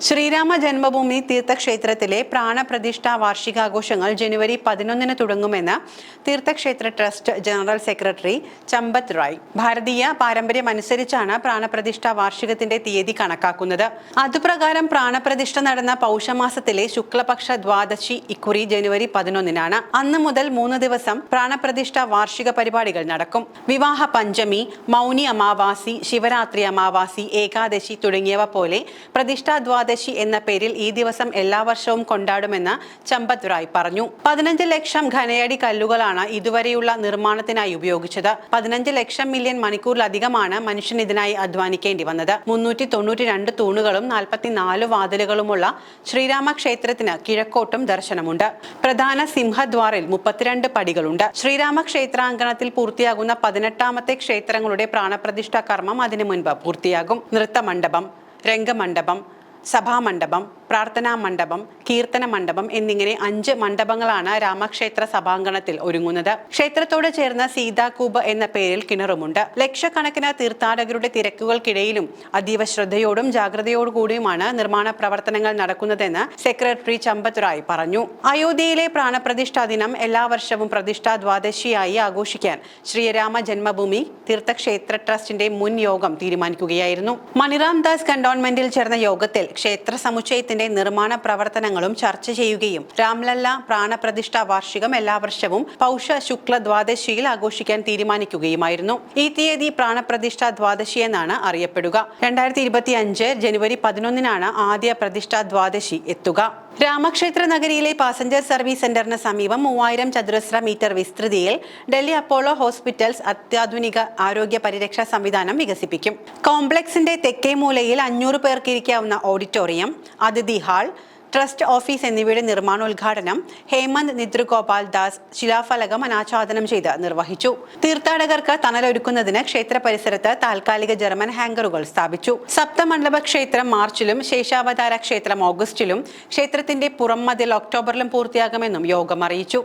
ശ്രീരാമ ജന്മഭൂമി തീർത്ഥക്ഷേത്രത്തിലെ പ്രാണപ്രതിഷ്ഠാ വാർഷികാഘോഷങ്ങൾ ജനുവരി 11 തുടങ്ങുമെന്ന് തീർത്ഥക്ഷേത്ര trust general secretary Champat Rai. ഭാരതീയ പാരമ്പര്യമനുസരിച്ചാണ് പ്രാണപ്രതിഷ്ഠാ വാർഷികത്തിന്റെ തീയതി കണക്കാക്കുന്നത്. അതുപ്രകാരം പ്രാണപ്രതിഷ്ഠ നടന്ന പൗഷമാസത്തിലെ ശുക്ലപക്ഷ ദ്വാദശി ഇക്കുറി ജനുവരി 11 അന്ന് മുതൽ 3 ദിവസം പ്രാണപ്രതിഷ്ഠാ വാർഷിക പരിപാടികൾ നടക്കും. വിവാഹ പഞ്ചമി, മൗനി അമാവാസി, ശിവരാത്രി അമാവാസി, ഏകാദശി തുടങ്ങിയവ പോലെ പ്രതിഷ്ഠാ ദ്വാദശി എന്ന പേരിൽ ഈ ദിവസം എല്ലാ വർഷവും കൊണ്ടാടുമെന്ന് ചമ്പത് റായ് പറഞ്ഞു. 15 ലക്ഷം ഘനയടി കല്ലുകളാണ് ഇതുവരെയുള്ള നിർമ്മാണത്തിനായി ഉപയോഗിച്ചത്. 15 ലക്ഷം മില്യൺ മണിക്കൂറിലധികമാണ് മനുഷ്യൻ ഇതിനായി അധ്വാനിക്കേണ്ടി വന്നത്. 392 തൂണുകളും 44 വാതിലുകളുമുള്ള ശ്രീരാമ ക്ഷേത്രത്തിന് കിഴക്കോട്ടും ദർശനമുണ്ട്. പ്രധാന സിംഹദ്വാറിൽ 32 പടികളുണ്ട്. ശ്രീരാമ ക്ഷേത്രാങ്കണത്തിൽ പൂർത്തിയാകുന്ന 18ാമത്തെ ക്ഷേത്രങ്ങളുടെ പ്രാണപ്രതിഷ്ഠാ കർമ്മം അതിനു മുൻപ് പൂർത്തിയാകും. നൃത്തമണ്ഡപം, രംഗമണ്ഡപം, സഭാമണ്ഡപം, പ്രാർത്ഥനാ മണ്ഡപം, കീർത്തന മണ്ഡപം എന്നിങ്ങനെ 5 മണ്ഡപങ്ങളാണ് രാമക്ഷേത്ര സഭാങ്കണത്തിൽ ഒരുങ്ങുന്നത്. ക്ഷേത്രത്തോട് ചേർന്ന് സീതാകൂപ് എന്ന പേരിൽ കിണറുമുണ്ട്. ലക്ഷക്കണക്കിന് തീർത്ഥാടകരുടെ തിരക്കുകൾക്കിടയിലും അതീവ ശ്രദ്ധയോടും ജാഗ്രതയോടുകൂടിയുമാണ് നിർമ്മാണ പ്രവർത്തനങ്ങൾ നടക്കുന്നതെന്ന് സെക്രട്ടറി ചമ്പത് റായ് പറഞ്ഞു. അയോധ്യയിലെ പ്രാണപ്രതിഷ്ഠാ ദിനം എല്ലാ വർഷവും പ്രതിഷ്ഠാ ദ്വാദശിയായി ആഘോഷിക്കാൻ ശ്രീരാമ ജന്മഭൂമി തീർത്ഥക്ഷേത്ര ട്രസ്റ്റിന്റെ മുൻ യോഗം തീരുമാനിക്കുകയായിരുന്നു. മണിറാം ദാസ് കന്റോൺമെന്റിൽ ചേർന്ന യോഗത്തിൽ ക്ഷേത്ര സമുച്ചയത്തിന്റെ നിർമ്മാണ പ്രവർത്തനങ്ങളും ചർച്ച ചെയ്യുകയും രാംലല്ല പ്രാണപ്രതിഷ്ഠാ വാർഷികം എല്ലാ വർഷവും പൗഷ ശുക്ല ദ്വാദശിയിൽ ആഘോഷിക്കാൻ തീരുമാനിക്കുകയുമായിരുന്നു. ഈ തീയതി പ്രാണപ്രതിഷ്ഠാ ദ്വാദശി എന്നാണ് അറിയപ്പെടുക. 2025 ജനുവരി 11 ആദ്യ പ്രതിഷ്ഠാ ദ്വാദശി എത്തുക. രാമക്ഷേത്ര നഗരിയിലെ പാസഞ്ചർ സർവീസ് സെന്ററിന് സമീപം 3000 ചതുരശ്ര മീറ്റർ വിസ്തൃതിയിൽ ഡൽഹി അപ്പോളോ ഹോസ്പിറ്റൽസ് അത്യാധുനിക ആരോഗ്യ പരിരക്ഷാ സംവിധാനം വികസിപ്പിക്കും. കോംപ്ലക്സിന്റെ തെക്കേ മൂലയിൽ 500 പേർക്ക് ഇരിക്കാവുന്ന ഓഡിറ്റോറിയം, അതിഥി ഹാൾ, ട്രസ്റ്റ് ഓഫീസ് എന്നിവയുടെ നിർമ്മാണോദ്ഘാടനം ഹേമന്ത് നിദ്രുഗോപാൽ ദാസ് ശിലാഫലകം അനാച്ഛാദനം ചെയ്ത് നിർവഹിച്ചു. തീർത്ഥാടകർക്ക് തണലൊരുക്കുന്നതിന് ക്ഷേത്ര പരിസരത്ത് താൽക്കാലിക ജർമ്മൻ ഹാങ്കറുകൾ സ്ഥാപിച്ചു. സപ്തമണ്ഡപ ക്ഷേത്രം മാർച്ചിലും ശേഷാവതാര ക്ഷേത്രം ഓഗസ്റ്റിലും ക്ഷേത്രത്തിന്റെ പുറംമതിൽ ഒക്ടോബറിലും പൂർത്തിയാകുമെന്നും യോഗം അറിയിച്ചു.